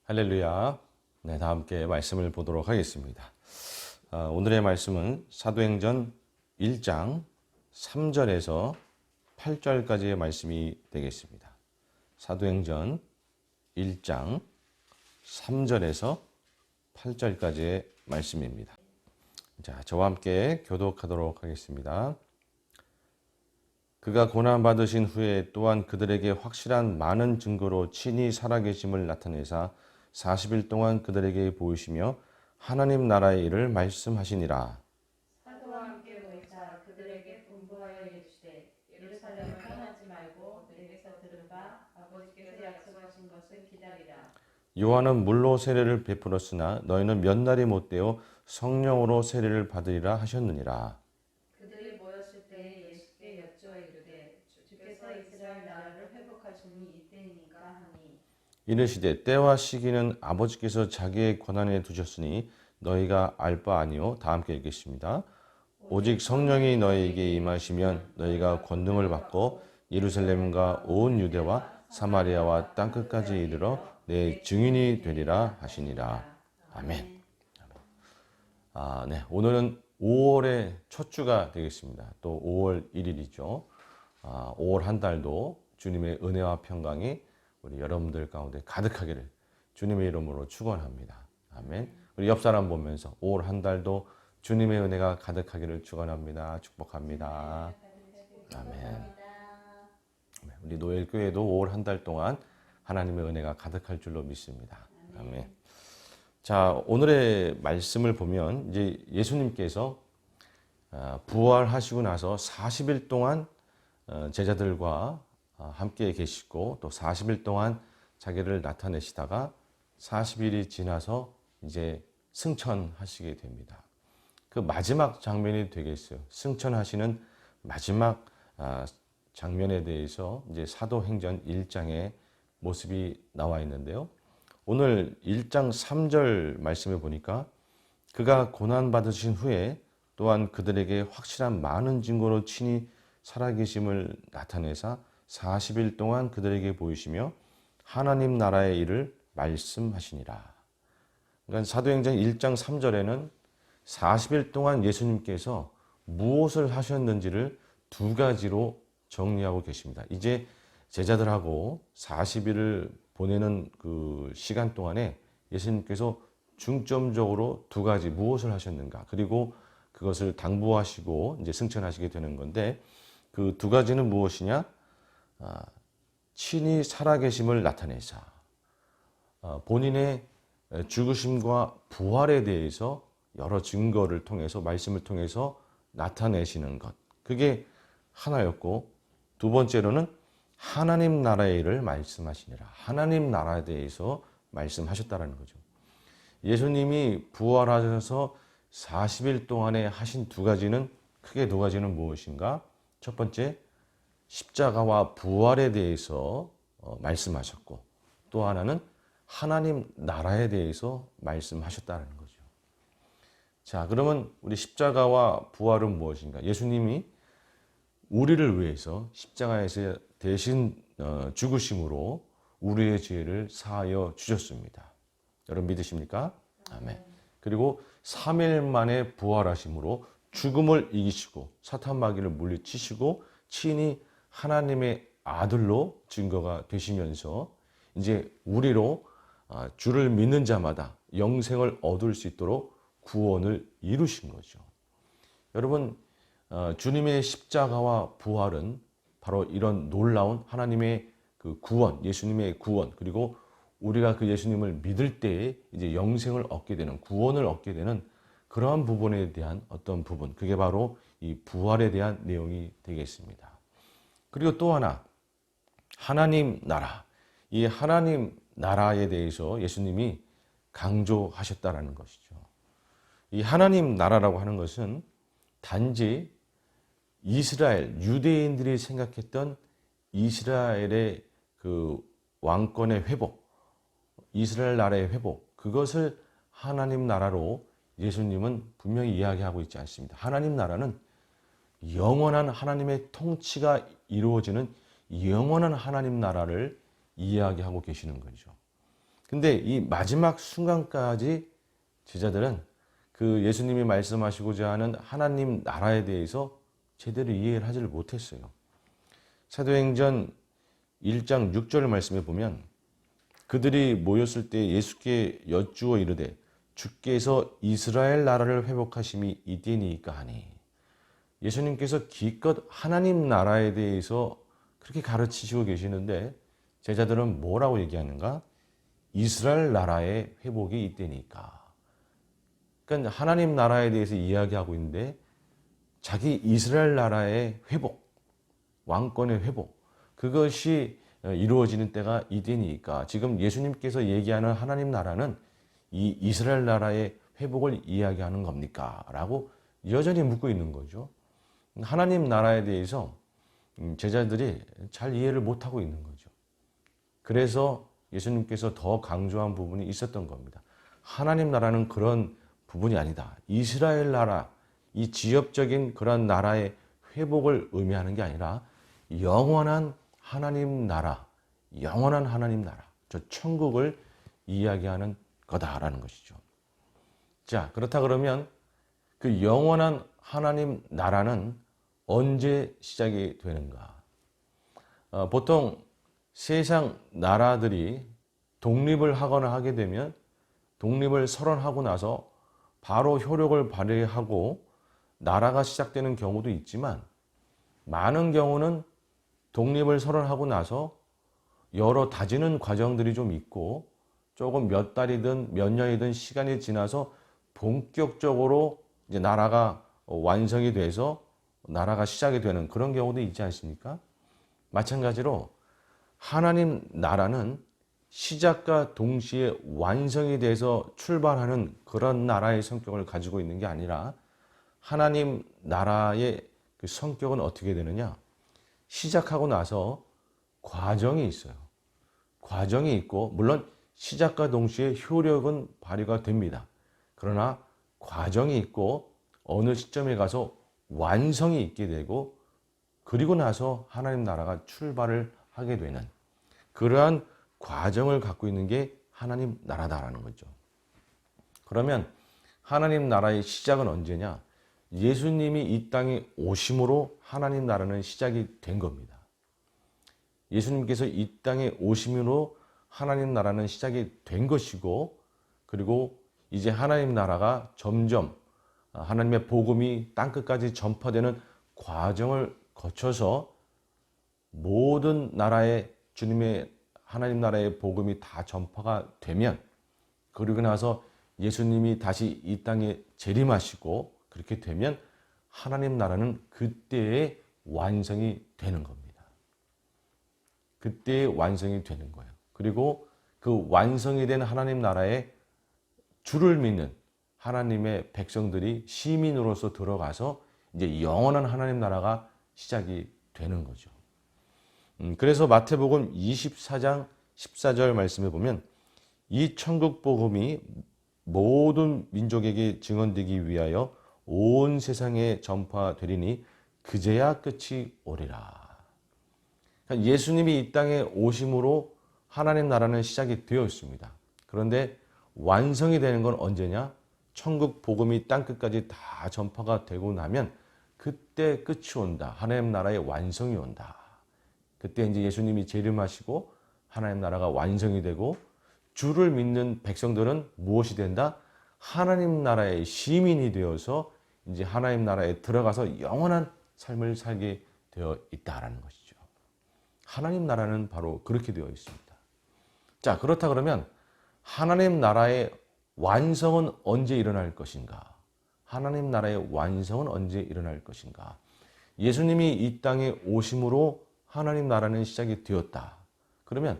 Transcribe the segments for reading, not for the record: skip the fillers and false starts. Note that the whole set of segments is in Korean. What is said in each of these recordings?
할렐루야. 네, 다 함께 말씀을 보도록 하겠습니다. 오늘의 말씀은 사도행전 1장 3절에서 8절까지의 말씀이 되겠습니다. 사도행전 1장 3절에서 8절까지의 말씀입니다. 자, 저와 함께 교독하도록 하겠습니다. 그가 고난받으신 후에 또한 그들에게 확실한 많은 증거로 친히 살아계심을 나타내사 40일 동안 그들에게 보이시며 하나님 나라의 일을 말씀하시니라. 사도와 함께 모이사 그들에게 분부하여 이르시되 예루살렘을 떠나지 말고 내게서 들은 바 아버지께서 약속하신 것을 기다리라. 요한은 물로 세례를 베풀었으나 너희는 몇 날이 못되어 성령으로 세례를 받으리라 하셨느니라. 그들이 모였을 때에 예수께 여쭈어 이르되 주께서 이스라엘 나라를 회복하시니 이때이니까 하니 이르시되 때와 시기는 아버지께서 자기의 권한에 두셨으니 너희가 알 바 아니요. 다 함께 읽겠습니다. 오직 성령이 너희에게 임하시면 너희가 권능을 받고 예루살렘과 온 유대와 사마리아와 땅끝까지 이르러 내 증인이 되리라 하시니라. 아멘. 네, 오늘은 5월의 첫 주가 되겠습니다. 또 5월 1일이죠. 5월 한 달도 주님의 은혜와 평강이 우리 여러분들 가운데 가득하기를 주님의 이름으로 축원합니다. 아멘. 우리 옆 사람 보면서 5월 한 달도 주님의 은혜가 가득하기를 축원합니다. 축복합니다. 아멘. 우리 노엘교회도 5월 한 달 동안 하나님의 은혜가 가득할 줄로 믿습니다. 아멘. 자, 오늘의 말씀을 보면 이제 예수님께서 부활하시고 나서 40일 동안 제자들과 함께 계시고 또 40일 동안 자기를 나타내시다가 40일이 지나서 이제 승천하시게 됩니다. 그 마지막 장면이 되겠어요. 승천하시는 마지막 장면에 대해서 이제 사도행전 1장의 모습이 나와 있는데요. 오늘 1장 3절 말씀을 보니까 그가 고난받으신 후에 또한 그들에게 확실한 많은 증거로 친히 살아계심을 나타내사 40일 동안 그들에게 보이시며 하나님 나라의 일을 말씀하시니라. 그러니까 사도행전 1장 3절에는 40일 동안 예수님께서 무엇을 하셨는지를 두 가지로 정리하고 계십니다. 이제 제자들하고 40일을 보내는 그 시간 동안에 예수님께서 중점적으로 두 가지 무엇을 하셨는가, 그리고 그것을 당부하시고 이제 승천하시게 되는 건데 그 두 가지는 무엇이냐? 친히 살아계심을 나타내사 본인의 죽으심과 부활에 대해서 여러 증거를 통해서 말씀을 통해서 나타내시는 것, 그게 하나였고, 두 번째로는 하나님 나라의 일을 말씀하시니라. 하나님 나라에 대해서 말씀하셨다라는 거죠. 예수님이 부활하셔서 40일 동안에 하신 두 가지는, 크게 두 가지는 무엇인가? 첫 번째, 십자가와 부활에 대해서 말씀하셨고, 또 하나는 하나님 나라에 대해서 말씀하셨다는 거죠. 자, 그러면 우리 십자가와 부활은 무엇인가? 예수님이 우리를 위해서 십자가에서 대신 죽으심으로 우리의 죄를 사하여 주셨습니다. 여러분 믿으십니까? 아멘. 그리고 3일 만에 부활하심으로 죽음을 이기시고 사탄 마귀를 물리치시고 친히 하나님의 아들로 증거가 되시면서 이제 우리로 주를 믿는 자마다 영생을 얻을 수 있도록 구원을 이루신 거죠. 여러분, 주님의 십자가와 부활은 바로 이런 놀라운 하나님의 그 구원, 예수님의 구원, 그리고 우리가 그 예수님을 믿을 때에 이제 영생을 얻게 되는, 구원을 얻게 되는 그러한 부분에 대한 어떤 부분, 그게 바로 이 부활에 대한 내용이 되겠습니다. 그리고 또 하나, 하나님 나라. 이 하나님 나라에 대해서 예수님이 강조하셨다라는 것이죠. 이 하나님 나라라고 하는 것은 단지 이스라엘, 유대인들이 생각했던 이스라엘의 그 왕권의 회복, 이스라엘 나라의 회복, 그것을 하나님 나라로 예수님은 분명히 이야기하고 있지 않습니다. 하나님 나라는 영원한 하나님의 통치가 이루어지는 영원한 하나님 나라를 이야기하고 계시는 거죠. 근데 이 마지막 순간까지 제자들은 그 예수님이 말씀하시고자 하는 하나님 나라에 대해서 제대로 이해를 하지를 못했어요. 사도행전 1장 6절 말씀에 보면 그들이 모였을 때 예수께 여쭈어 이르되 주께서 이스라엘 나라를 회복하심이 이때니까 하니, 예수님께서 기껏 하나님 나라에 대해서 그렇게 가르치시고 계시는데 제자들은 뭐라고 얘기하는가? 이스라엘 나라의 회복이 이때니까. 그러니까 하나님 나라에 대해서 이야기하고 있는데 자기 이스라엘 나라의 회복, 왕권의 회복, 그것이 이루어지는 때가 이때니까. 지금 예수님께서 얘기하는 하나님 나라는 이 이스라엘 나라의 회복을 이야기하는 겁니까? 라고 여전히 묻고 있는 거죠. 하나님 나라에 대해서 제자들이 잘 이해를 못하고 있는 거죠. 그래서 예수님께서 더 강조한 부분이 있었던 겁니다. 하나님 나라는 그런 부분이 아니다. 이스라엘 나라, 이 지역적인 그런 나라의 회복을 의미하는 게 아니라 영원한 하나님 나라, 영원한 하나님 나라, 저 천국을 이야기하는 거다라는 것이죠. 자, 그렇다 그러면 그 영원한 하나님 나라는 언제 시작이 되는가? 보통 세상 나라들이 독립을 하거나 하게 되면 독립을 선언하고 나서 바로 효력을 발휘하고 나라가 시작되는 경우도 있지만, 많은 경우는 독립을 선언하고 나서 여러 다지는 과정들이 좀 있고 조금 몇 달이든 몇 년이든 시간이 지나서 본격적으로 이제 나라가 완성이 돼서 나라가 시작이 되는 그런 경우도 있지 않습니까? 마찬가지로 하나님 나라는 시작과 동시에 완성이 돼서 출발하는 그런 나라의 성격을 가지고 있는 게 아니라, 하나님 나라의 그 성격은 어떻게 되느냐? 시작하고 나서 과정이 있어요. 과정이 있고, 물론 시작과 동시에 효력은 발휘가 됩니다. 그러나 과정이 있고 어느 시점에 가서 완성이 있게 되고, 그리고 나서 하나님 나라가 출발을 하게 되는 그러한 과정을 갖고 있는 게 하나님 나라다라는 거죠. 그러면 하나님 나라의 시작은 언제냐? 예수님이 이 땅에 오심으로 하나님 나라는 시작이 된 겁니다. 예수님께서 이 땅에 오심으로 하나님 나라는 시작이 된 것이고, 그리고 이제 하나님 나라가 점점 하나님의 복음이 땅끝까지 전파되는 과정을 거쳐서 모든 나라의 주님의 하나님 나라의 복음이 다 전파가 되면, 그리고 나서 예수님이 다시 이 땅에 재림하시고 그렇게 되면 하나님 나라는 그때의 완성이 되는 겁니다. 그때의 완성이 되는 거예요. 그리고 그 완성이 된 하나님 나라에 주를 믿는 하나님의 백성들이 시민으로서 들어가서 이제 영원한 하나님 나라가 시작이 되는 거죠. 그래서 마태복음 24장 14절 말씀에 보면 이 천국 복음이 모든 민족에게 증언되기 위하여 온 세상에 전파되리니 그제야 끝이 오리라. 그러니까 예수님이 이 땅에 오심으로 하나님 나라는 시작이 되어 있습니다. 그런데 완성이 되는 건 언제냐? 천국 복음이 땅끝까지 다 전파가 되고 나면 그때 끝이 온다. 하나님 나라의 완성이 온다. 그때 이제 예수님이 재림하시고 하나님 나라가 완성이 되고, 주를 믿는 백성들은 무엇이 된다? 하나님 나라의 시민이 되어서 이제 하나님 나라에 들어가서 영원한 삶을 살게 되어 있다라는 것이죠. 하나님 나라는 바로 그렇게 되어 있습니다. 자, 그렇다 그러면 하나님 나라의 완성은 언제 일어날 것인가? 하나님 나라의 완성은 언제 일어날 것인가? 예수님이 이 땅에 오심으로 하나님 나라는 시작이 되었다. 그러면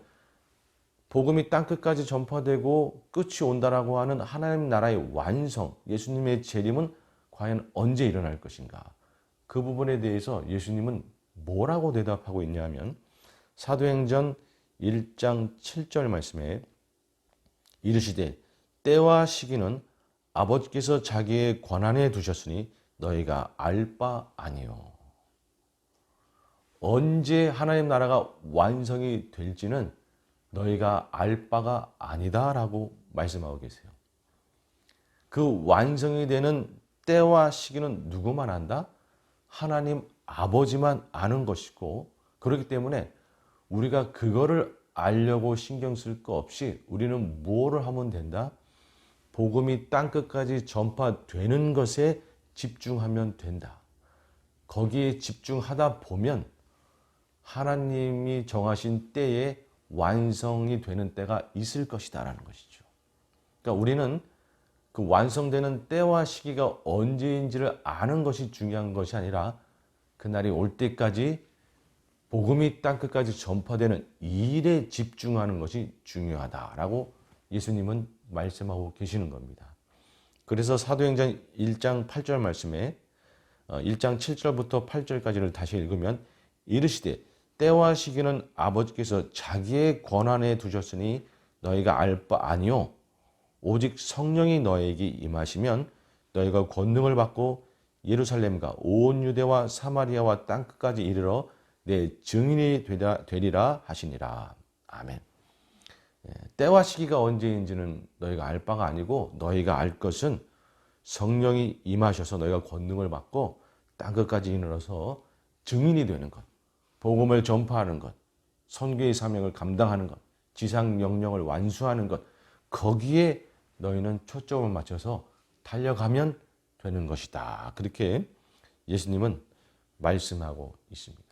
복음이 땅끝까지 전파되고 끝이 온다라고 하는 하나님 나라의 완성, 예수님의 재림은 과연 언제 일어날 것인가? 그 부분에 대해서 예수님은 뭐라고 대답하고 있냐면, 사도행전 1장 7절 말씀에 이르시되 때와 시기는 아버지께서 자기의 권한에 두셨으니 너희가 알 바 아니요. 언제 하나님 나라가 완성이 될지는 너희가 알 바가 아니다라고 말씀하고 계세요. 그 완성이 되는 때와 시기는 누구만 안다? 하나님 아버지만 아는 것이고, 그렇기 때문에 우리가 그거를 알려고 신경 쓸 거 없이 우리는 뭐를 하면 된다? 복음이 땅끝까지 전파되는 것에 집중하면 된다. 거기에 집중하다 보면 하나님이 정하신 때에 완성이 되는 때가 있을 것이다라는 것이죠. 그러니까 우리는 그 완성되는 때와 시기가 언제인지를 아는 것이 중요한 것이 아니라 그날이 올 때까지 복음이 땅끝까지 전파되는 이 일에 집중하는 것이 중요하다라고 예수님은 말씀하고 계시는 겁니다. 그래서 사도행전 1장 8절 말씀에 1장 7절부터 8절까지를 다시 읽으면 이르시되 때와 시기는 아버지께서 자기의 권한에 두셨으니 너희가 알 바 아니요 오직 성령이 너희에게 임하시면 너희가 권능을 받고 예루살렘과 온 유대와 사마리아와 땅끝까지 이르러 내 증인이 되리라 하시니라. 아멘. 때와 시기가 언제인지는 너희가 알 바가 아니고 너희가 알 것은 성령이 임하셔서 너희가 권능을 받고 땅끝까지 이르러서 증인이 되는 것, 복음을 전파하는 것, 선교의 사명을 감당하는 것, 지상 명령을 완수하는 것, 거기에 너희는 초점을 맞춰서 달려가면 되는 것이다. 그렇게 예수님은 말씀하고 있습니다.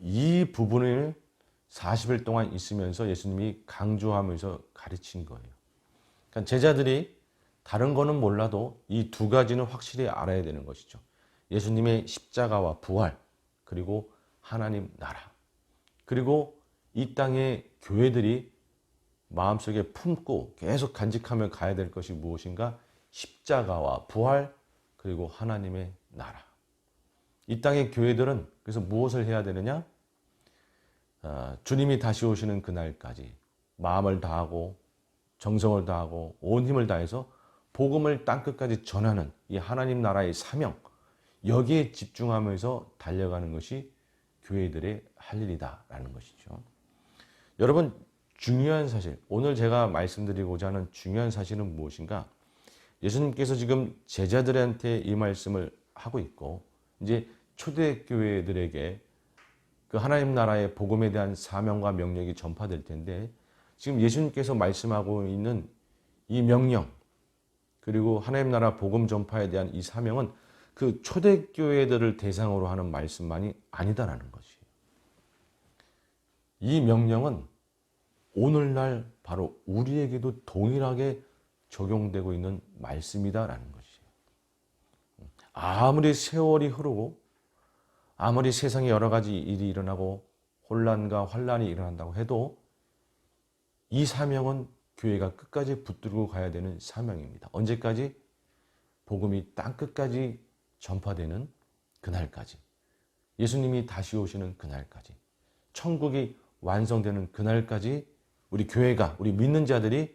이 부분을 40일 동안 있으면서 예수님이 강조하면서 가르친 거예요. 그러니까 제자들이 다른 거는 몰라도 이 두 가지는 확실히 알아야 되는 것이죠. 예수님의 십자가와 부활, 그리고 하나님 나라, 그리고 이 땅의 교회들이 마음속에 품고 계속 간직하며 가야 될 것이 무엇인가? 십자가와 부활, 그리고 하나님의 나라. 이 땅의 교회들은 그래서 무엇을 해야 되느냐? 주님이 다시 오시는 그날까지 마음을 다하고 정성을 다하고 온 힘을 다해서 복음을 땅끝까지 전하는 이 하나님 나라의 사명, 여기에 집중하면서 달려가는 것이 교회들의 할 일이다라는 것이죠. 여러분, 중요한 사실, 오늘 제가 말씀드리고자 하는 중요한 사실은 무엇인가? 예수님께서 지금 제자들한테 이 말씀을 하고 있고, 이제 초대교회들에게 그 하나님 나라의 복음에 대한 사명과 명령이 전파될 텐데, 지금 예수님께서 말씀하고 있는 이 명령, 그리고 하나님 나라 복음 전파에 대한 이 사명은 그 초대교회들을 대상으로 하는 말씀만이 아니다라는 것이에요. 이 명령은 오늘날 바로 우리에게도 동일하게 적용되고 있는 말씀이다라는 것이에요. 아무리 세월이 흐르고 아무리 세상에 여러 가지 일이 일어나고 혼란과 환란이 일어난다고 해도 이 사명은 교회가 끝까지 붙들고 가야 되는 사명입니다. 언제까지? 복음이 땅끝까지 전파되는 그날까지, 예수님이 다시 오시는 그날까지, 천국이 완성되는 그날까지 우리 교회가, 우리 믿는 자들이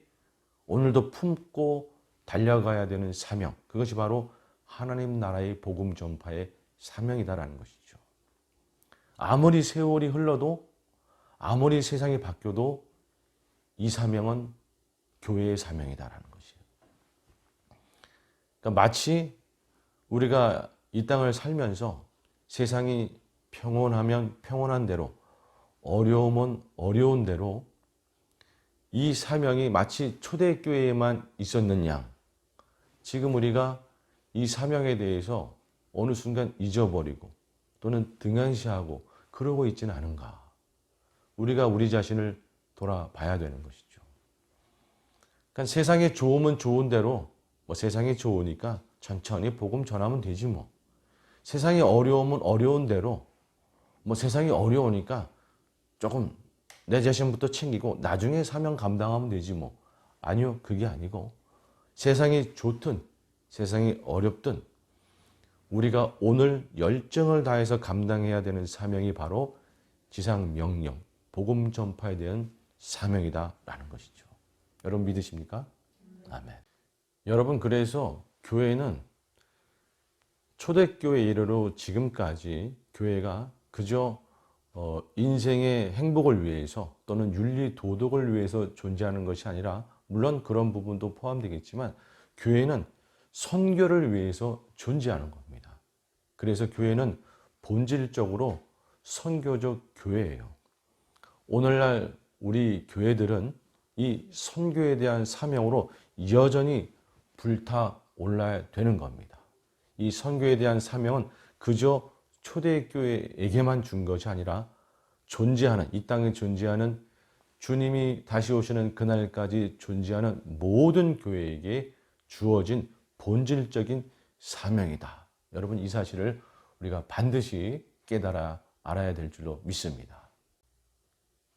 오늘도 품고 달려가야 되는 사명, 그것이 바로 하나님 나라의 복음 전파의 사명이다라는 것이죠. 아무리 세월이 흘러도, 아무리 세상이 바뀌어도 이 사명은 교회의 사명이다라는 것이에요. 그러니까 마치 우리가 이 땅을 살면서 세상이 평온하면 평온한 대로, 어려우면 어려운 대로 이 사명이 마치 초대교회에만 있었는 양, 지금 우리가 이 사명에 대해서 어느 순간 잊어버리고 또는 등한시하고 그러고 있지는 않은가. 우리가 우리 자신을 돌아봐야 되는 것이죠. 그러니까 세상에 좋으면 좋은 대로, 세상이 좋으니까 천천히 복음 전하면 되지 뭐. 세상이 어려우면 어려운 대로, 세상이 어려우니까 조금 내 자신부터 챙기고 나중에 사명 감당하면 되지 뭐. 아니요, 그게 아니고 세상이 좋든 세상이 어렵든 우리가 오늘 열정을 다해서 감당해야 되는 사명이 바로 지상 명령, 복음 전파에 대한 사명이다라는 것이죠. 여러분 믿으십니까? 아멘. 여러분, 그래서 교회는 초대교회 이래로 지금까지 교회가 그저 인생의 행복을 위해서 또는 윤리 도덕을 위해서 존재하는 것이 아니라, 물론 그런 부분도 포함되겠지만 교회는 선교를 위해서 존재하는 겁니다. 그래서 교회는 본질적으로 선교적 교회예요. 오늘날 우리 교회들은 이 선교에 대한 사명으로 여전히 불타올라야 되는 겁니다. 이 선교에 대한 사명은 그저 초대교회에게만 준 것이 아니라 존재하는, 이 땅에 존재하는, 주님이 다시 오시는 그날까지 존재하는 모든 교회에게 주어진 본질적인 사명이다. 여러분, 이 사실을 우리가 반드시 깨달아 알아야 될 줄로 믿습니다.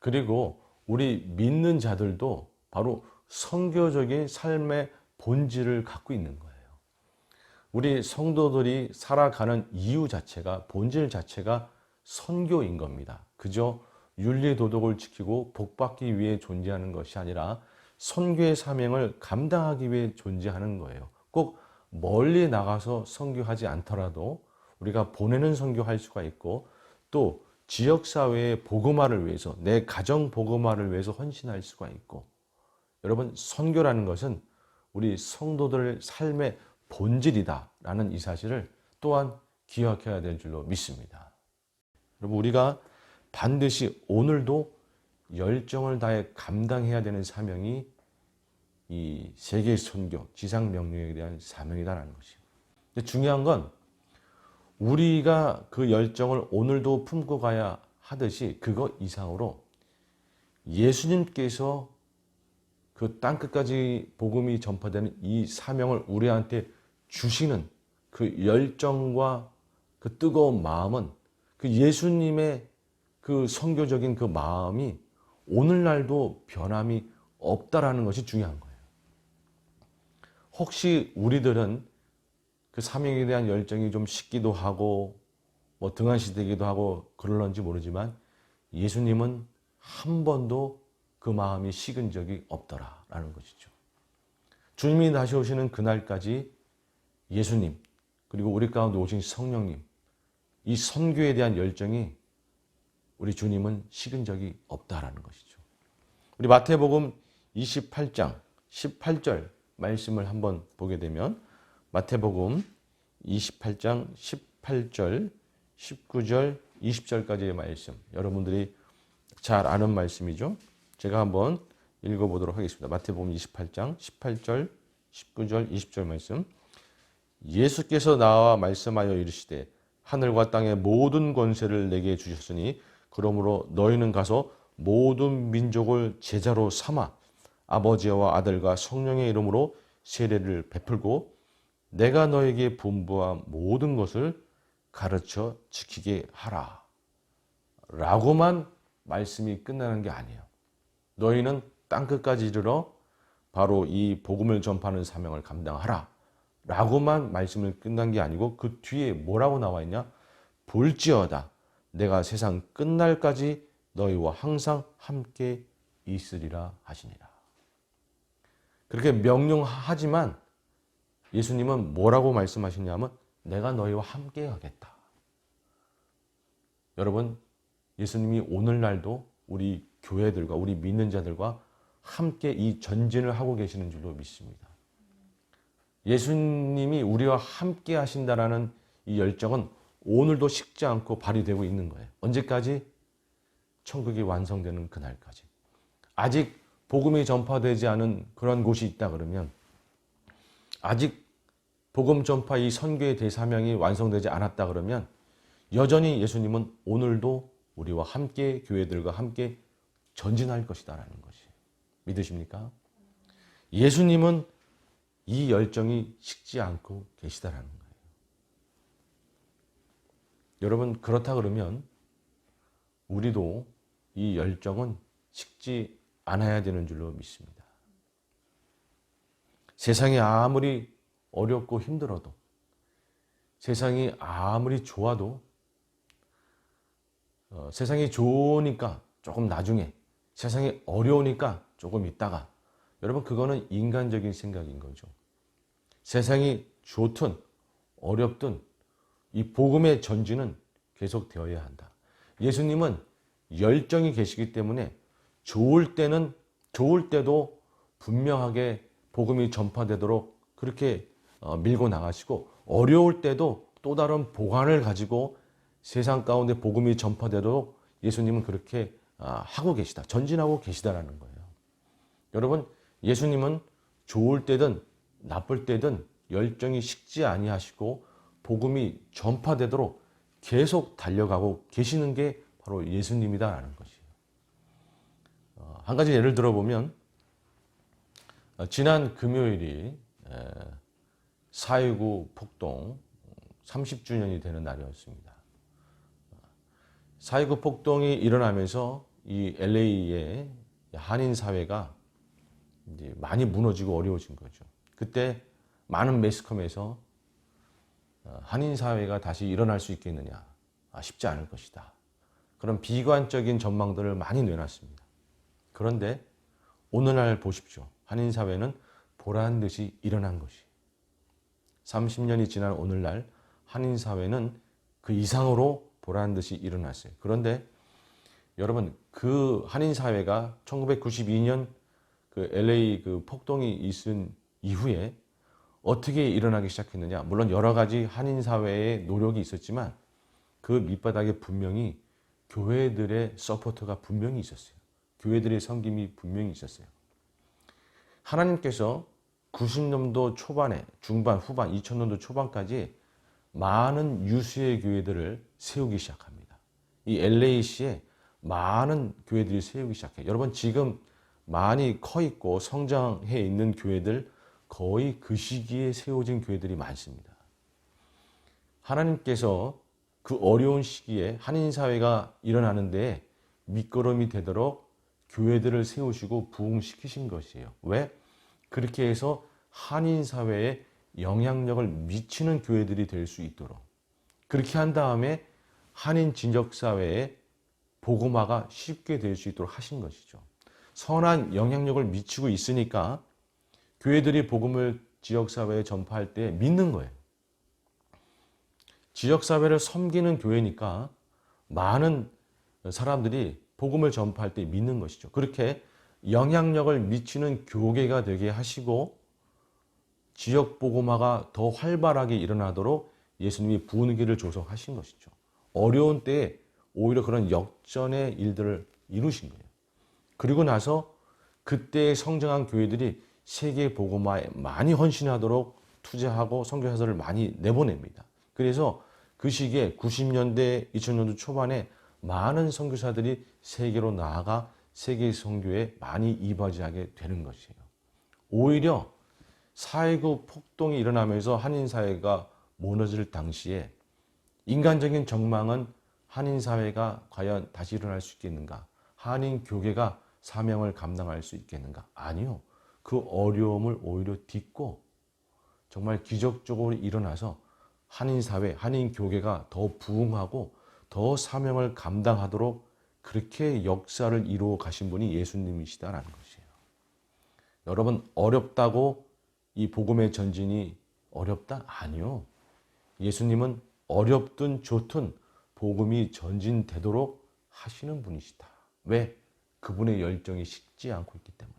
그리고 우리 믿는 자들도 바로 선교적인 삶의 본질을 갖고 있는 거예요. 우리 성도들이 살아가는 이유 자체가, 본질 자체가 선교인 겁니다. 그저 윤리 도덕을 지키고 복받기 위해 존재하는 것이 아니라 선교의 사명을 감당하기 위해 존재하는 거예요. 꼭 멀리 나가서 선교하지 않더라도 우리가 보내는 선교할 수가 있고, 또 지역사회의 복음화를 위해서, 내 가정 복음화를 위해서 헌신할 수가 있고, 여러분, 선교라는 것은 우리 성도들의 삶의 본질이다라는 이 사실을 또한 기억해야 될 줄로 믿습니다. 여러분, 우리가 반드시 오늘도 열정을 다해 감당해야 되는 사명이 이 세계 선교, 지상 명령에 대한 사명이다라는 것이에요. 근데 중요한 건 우리가 그 열정을 오늘도 품고 가야 하듯이 그거 이상으로 예수님께서 그 땅끝까지 복음이 전파되는 이 사명을 우리한테 주시는 그 열정과 그 뜨거운 마음은, 그 예수님의 그 선교적인 그 마음이 오늘날도 변함이 없다라는 것이 중요한 거예요. 혹시 우리들은 그 사명에 대한 열정이 좀 식기도 하고 뭐 등한시되기도 하고 그럴런지 모르지만, 예수님은 한 번도 그 마음이 식은 적이 없더라라는 것이죠. 주님이 다시 오시는 그날까지 예수님, 그리고 우리 가운데 오신 성령님, 이 선교에 대한 열정이 우리 주님은 식은 적이 없다라는 것이죠. 우리 마태복음 28장 18절 말씀을 한번 보게 되면, 마태복음 28장 18절, 19절, 20절까지의 말씀, 여러분들이 잘 아는 말씀이죠. 제가 한번 읽어보도록 하겠습니다. 마태복음 28장 18절, 19절, 20절 말씀. 예수께서 나와 말씀하여 이르시되 하늘과 땅의 모든 권세를 내게 주셨으니 그러므로 너희는 가서 모든 민족을 제자로 삼아 아버지와 아들과 성령의 이름으로 세례를 베풀고 내가 너에게 분부한 모든 것을 가르쳐 지키게 하라. 라고만 말씀이 끝나는 게 아니에요. 너희는 땅끝까지 이르러 바로 이 복음을 전파하는 사명을 감당하라. 라고만 말씀을 끝난 게 아니고 그 뒤에 뭐라고 나와 있냐? 볼지어다 내가 세상 끝날까지 너희와 항상 함께 있으리라 하시니라. 그렇게 명령하지만 예수님은 뭐라고 말씀하시냐면 내가 너희와 함께 하겠다. 여러분, 예수님이 오늘날도 우리 교회들과 우리 믿는 자들과 함께 이 전진을 하고 계시는 줄로 믿습니다. 예수님이 우리와 함께 하신다라는 이 열정은 오늘도 식지 않고 발휘되고 있는 거예요. 언제까지? 천국이 완성되는 그날까지. 아직 복음이 전파되지 않은 그런 곳이 있다 그러면, 아직 복음 전파 이 선교의 대사명이 완성되지 않았다 그러면 여전히 예수님은 오늘도 우리와 함께, 교회들과 함께 전진할 것이다라는 것이 믿으십니까? 예수님은 이 열정이 식지 않고 계시다라는 거예요. 여러분, 그렇다 그러면 우리도 이 열정은 식지 않아야 되는 줄로 믿습니다. 세상이 아무리 어렵고 힘들어도, 세상이 아무리 좋아도, 세상이 좋으니까 조금 나중에, 세상이 어려우니까 조금 있다가, 여러분, 그거는 인간적인 생각인 거죠. 세상이 좋든 어렵든 이 복음의 전진은 계속되어야 한다. 예수님은 열정이 계시기 때문에 좋을 때도 분명하게 복음이 전파되도록 그렇게 밀고 나가시고, 어려울 때도 또 다른 보관을 가지고 세상 가운데 복음이 전파되도록 예수님은 그렇게 하고 계시다, 전진하고 계시다라는 거예요. 여러분, 예수님은 좋을 때든 나쁠 때든 열정이 식지 아니하시고 복음이 전파되도록 계속 달려가고 계시는 게 바로 예수님이다라는 것이에요. 한 가지 예를 들어보면, 지난 금요일이 4.19 폭동 30주년이 되는 날이었습니다. 4.19 폭동이 일어나면서 이 LA의 한인 사회가 이제 많이 무너지고 어려워진 거죠. 그때 많은 매스컴에서 한인 사회가 다시 일어날 수 있겠느냐, 쉽지 않을 것이다, 그런 비관적인 전망들을 많이 내놨습니다. 그런데 오늘날 보십시오. 한인 사회는 보란 듯이 일어난 것이, 30년이 지난 오늘날 한인 사회는 그 이상으로 보란 듯이 일어났어요. 그런데 여러분, 그 한인 사회가 1992년 그 LA 그 폭동이 있은 이후에 어떻게 일어나기 시작했느냐? 물론 여러 가지 한인 사회의 노력이 있었지만 그 밑바닥에 분명히 교회들의 서포터가 분명히 있었어요. 교회들의 섬김이 분명히 있었어요. 하나님께서 90년도 초반에, 중반, 후반, 2000년도 초반까지 많은 유수의 교회들을 세우기 시작합니다. 이 LA시에 많은 교회들이 세우기 시작해요. 여러분, 지금 많이 커 있고 성장해 있는 교회들, 거의 그 시기에 세워진 교회들이 많습니다. 하나님께서 그 어려운 시기에 한인사회가 일어나는데 밑거름이 되도록 교회들을 세우시고 부흥시키신 것이에요. 왜? 그렇게 해서 한인사회에 영향력을 미치는 교회들이 될 수 있도록, 그렇게 한 다음에 한인 진역사회에 복음화가 쉽게 될 수 있도록 하신 것이죠. 선한 영향력을 미치고 있으니까 교회들이 복음을 지역사회에 전파할 때 믿는 거예요. 지역사회를 섬기는 교회니까 많은 사람들이 복음을 전파할 때 믿는 것이죠. 그렇게 영향력을 미치는 교계가 되게 하시고 지역 복음화가 더 활발하게 일어나도록 예수님이 분위기를 조성하신 것이죠. 어려운 때에 오히려 그런 역전의 일들을 이루신 거예요. 그리고 나서 그때 성장한 교회들이 세계 복음화에 많이 헌신하도록 투자하고 선교사들을 많이 내보냅니다. 그래서 그 시기에 90년대, 2000년도 초반에 많은 선교사들이 세계로 나아가 세계 선교에 많이 이바지하게 되는 것이에요. 오히려 4.19 폭동이 일어나면서 한인사회가 무너질 당시에 인간적인 정망은 한인사회가 과연 다시 일어날 수 있겠는가? 한인교계가 사명을 감당할 수 있겠는가? 아니요. 그 어려움을 오히려 딛고 정말 기적적으로 일어나서 한인사회, 한인교계가 더 부흥하고 더 사명을 감당하도록 그렇게 역사를 이루어 가신 분이 예수님이시다라는 것이에요. 여러분, 어렵다고 이 복음의 전진이 어렵다? 아니요. 예수님은 어렵든 좋든 복음이 전진되도록 하시는 분이시다. 왜? 그분의 열정이 식지 않고 있기 때문에.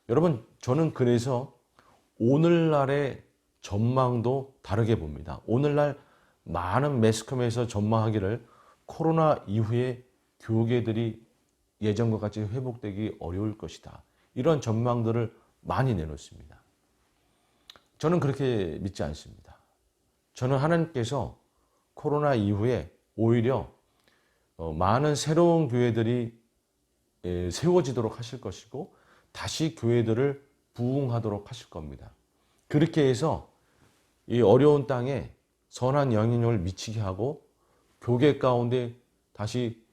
여러분, 저는 그래서 오늘날의 전망도 다르게 봅니다. 오늘날 많은 매스컴에서 전망하기를 코로나 이후에 교계들이 예전과 같이 회복되기 어려울 것이다, 이런 전망들을 많이 내놓습니다. 저는 그렇게 믿지 않습니다. 저는 하나님께서 코로나 이후에 오히려 많은 새로운 교회들이 세워지도록 하실 것이고 다시 교회들을 부흥하도록 하실 겁니다. 그렇게 해서 이 어려운 땅에 선한 영향력을 미치게 하고 교계 가운데 다시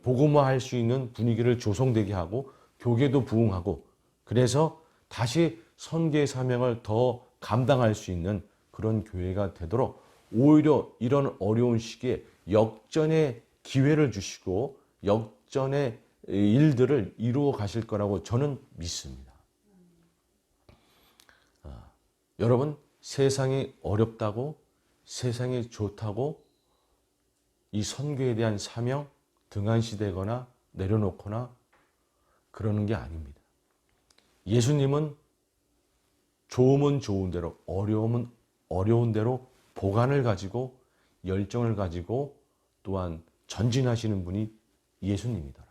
복음화할 수 있는 분위기를 조성되게 하고 교계도 부흥하고, 그래서 다시 선교의 사명을 더 감당할 수 있는 그런 교회가 되도록 오히려 이런 어려운 시기에 역전의 기회를 주시고 역전의 일들을 이루어 가실 거라고 저는 믿습니다. 여러분, 세상이 어렵다고, 세상이 좋다고 이 선교에 대한 사명 등한시되거나 내려놓거나 그러는 게 아닙니다. 예수님은 좋으면 좋은 대로, 어려우면 어려운 대로 보관을 가지고 열정을 가지고 또한 전진하시는 분이 예수님이더라.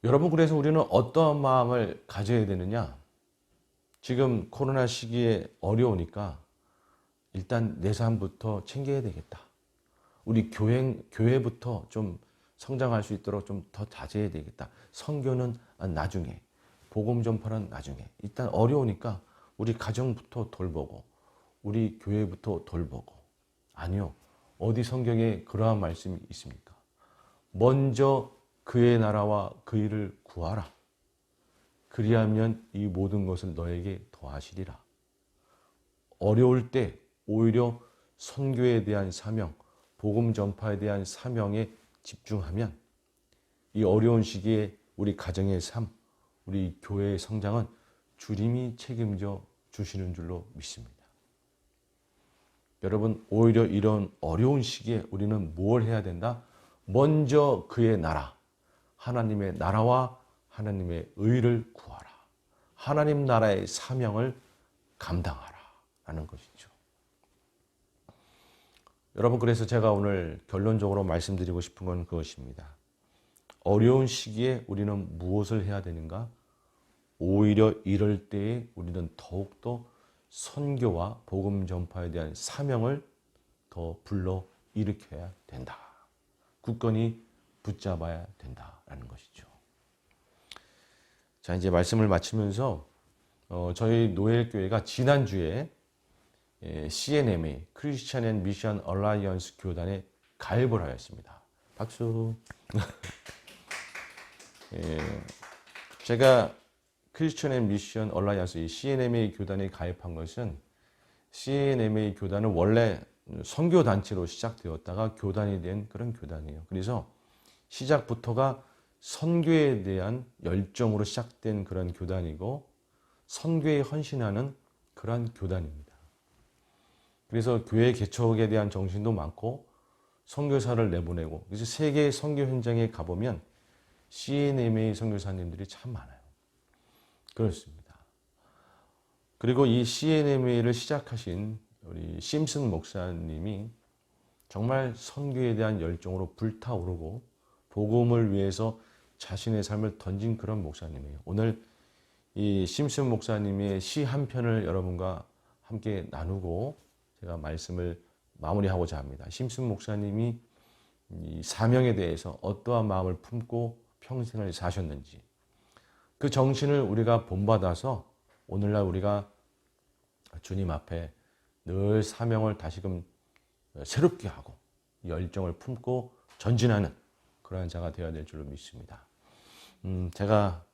여러분, 그래서 우리는 어떠한 마음을 가져야 되느냐? 지금 코로나 시기에 어려우니까 일단 내 삶부터 챙겨야 되겠다. 우리 교회부터 좀 성장할 수 있도록 좀 더 자제해야 되겠다. 선교는 나중에, 복음 전파는 나중에. 일단 어려우니까 우리 가정부터 돌보고, 우리 교회부터 돌보고. 아니요. 어디 성경에 그러한 말씀이 있습니까? 먼저 그의 나라와 그 일을 구하라. 그리하면 이 모든 것을 너에게 더하시리라. 어려울 때 오히려 선교에 대한 사명, 복음 전파에 대한 사명에 집중하면 이 어려운 시기에 우리 가정의 삶, 우리 교회의 성장은 주님이 책임져 주시는 줄로 믿습니다. 여러분, 오히려 이런 어려운 시기에 우리는 뭘 해야 된다? 먼저 그의 나라, 하나님의 나라와 하나님의 의를 구하라. 하나님 나라의 사명을 감당하라 라는 것이죠. 여러분, 그래서 제가 오늘 결론적으로 말씀드리고 싶은 건 그것입니다. 어려운 시기에 우리는 무엇을 해야 되는가? 오히려 이럴 때에 우리는 더욱더 선교와 복음 전파에 대한 사명을 더 불러 일으켜야 된다. 굳건히 붙잡아야 된다라는 것이죠. 자, 이제 말씀을 마치면서 저희 노엘교회가 지난주에 CNMA, 크리스천 앤 미션 얼라이언스 교단에 가입을 하였습니다. 박수. 제가 크리스천 앤 미션 얼라이언스 CNMA 교단에 가입한 것은 CNMA 교단은 원래 선교 단체로 시작되었다가 교단이 된 그런 교단이에요. 그래서 시작부터가 선교에 대한 열정으로 시작된 그런 교단이고 선교에 헌신하는 그런 교단입니다. 그래서 교회 개척에 대한 정신도 많고 선교사를 내보내고, 그래서 세계 선교 현장에 가보면 CNMA 선교사님들이 참 많아요. 그렇습니다. 그리고 이 CNMA를 시작하신 우리 심슨 목사님이 정말 선교에 대한 열정으로 불타오르고 복음을 위해서 자신의 삶을 던진 그런 목사님이에요. 오늘 이 심슨 목사님의 시 한 편을 여러분과 함께 나누고 제가 말씀을 마무리하고자 합니다. 심슨 목사님이 이 사명에 대해서 어떠한 마음을 품고 평생을 사셨는지, 그 정신을 우리가 본받아서 오늘날 우리가 주님 앞에 늘 사명을 다시금 새롭게 하고 열정을 품고 전진하는 그러한 자가 되어야 될 줄로 믿습니다. 제가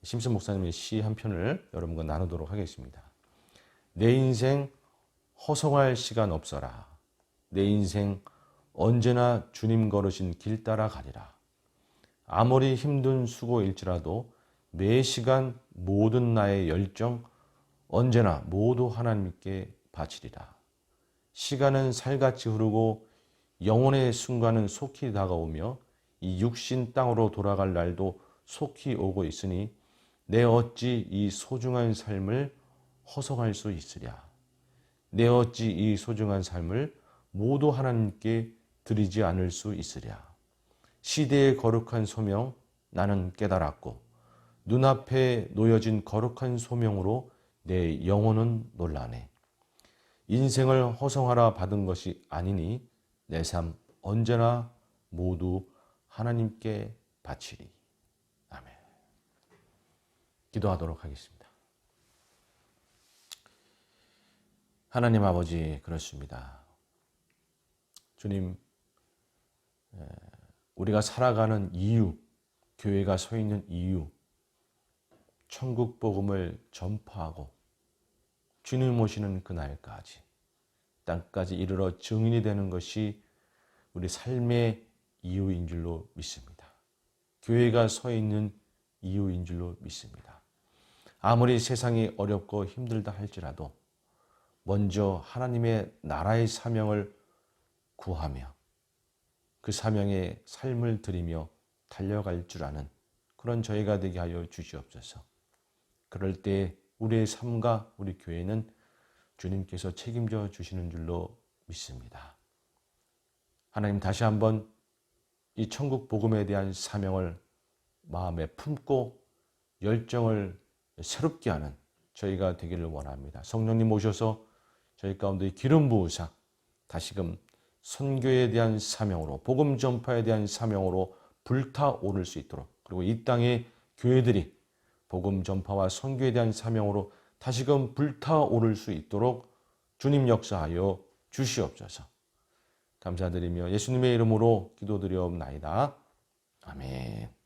심슨 목사님의 시 한 편을 여러분과 나누도록 하겠습니다. 내 인생 허송할 시간 없어라. 내 인생 언제나 주님 걸으신 길 따라 가리라. 아무리 힘든 수고일지라도 매 시간 모든 나의 열정 언제나 모두 하나님께 바치리라. 시간은 살같이 흐르고 영혼의 순간은 속히 다가오며 이 육신 땅으로 돌아갈 날도 속히 오고 있으니 내 어찌 이 소중한 삶을 허송할 수 있으랴. 내 어찌 이 소중한 삶을 모두 하나님께 드리지 않을 수 있으랴. 시대의 거룩한 소명 나는 깨달았고 눈앞에 놓여진 거룩한 소명으로 내 영혼은 놀라네. 인생을 허송하라 받은 것이 아니니 내 삶 언제나 모두 하나님께 바치리. 아멘. 기도하도록 하겠습니다. 하나님 아버지, 그렇습니다. 주님, 우리가 살아가는 이유, 교회가 서 있는 이유, 천국 복음을 전파하고 주님 오시는 그날까지 땅까지 이르러 증인이 되는 것이 우리 삶의 이유인 줄로 믿습니다. 교회가 서 있는 이유인 줄로 믿습니다. 아무리 세상이 어렵고 힘들다 할지라도 먼저 하나님의 나라의 사명을 구하며 그 사명의 삶을 드리며 달려갈 줄 아는 그런 저희가 되게 하여 주시옵소서. 그럴 때 우리의 삶과 우리 교회는 주님께서 책임져 주시는 줄로 믿습니다. 하나님, 다시 한번 이 천국 복음에 대한 사명을 마음에 품고 열정을 새롭게 하는 저희가 되기를 원합니다. 성령님 오셔서 저희 가운데 기름 부으사 다시금 선교에 대한 사명으로, 복음 전파에 대한 사명으로 불타오를 수 있도록, 그리고 이 땅의 교회들이 복음 전파와 선교에 대한 사명으로 다시금 불타오를 수 있도록 주님 역사하여 주시옵소서. 감사드리며 예수님의 이름으로 기도드리옵나이다. 아멘.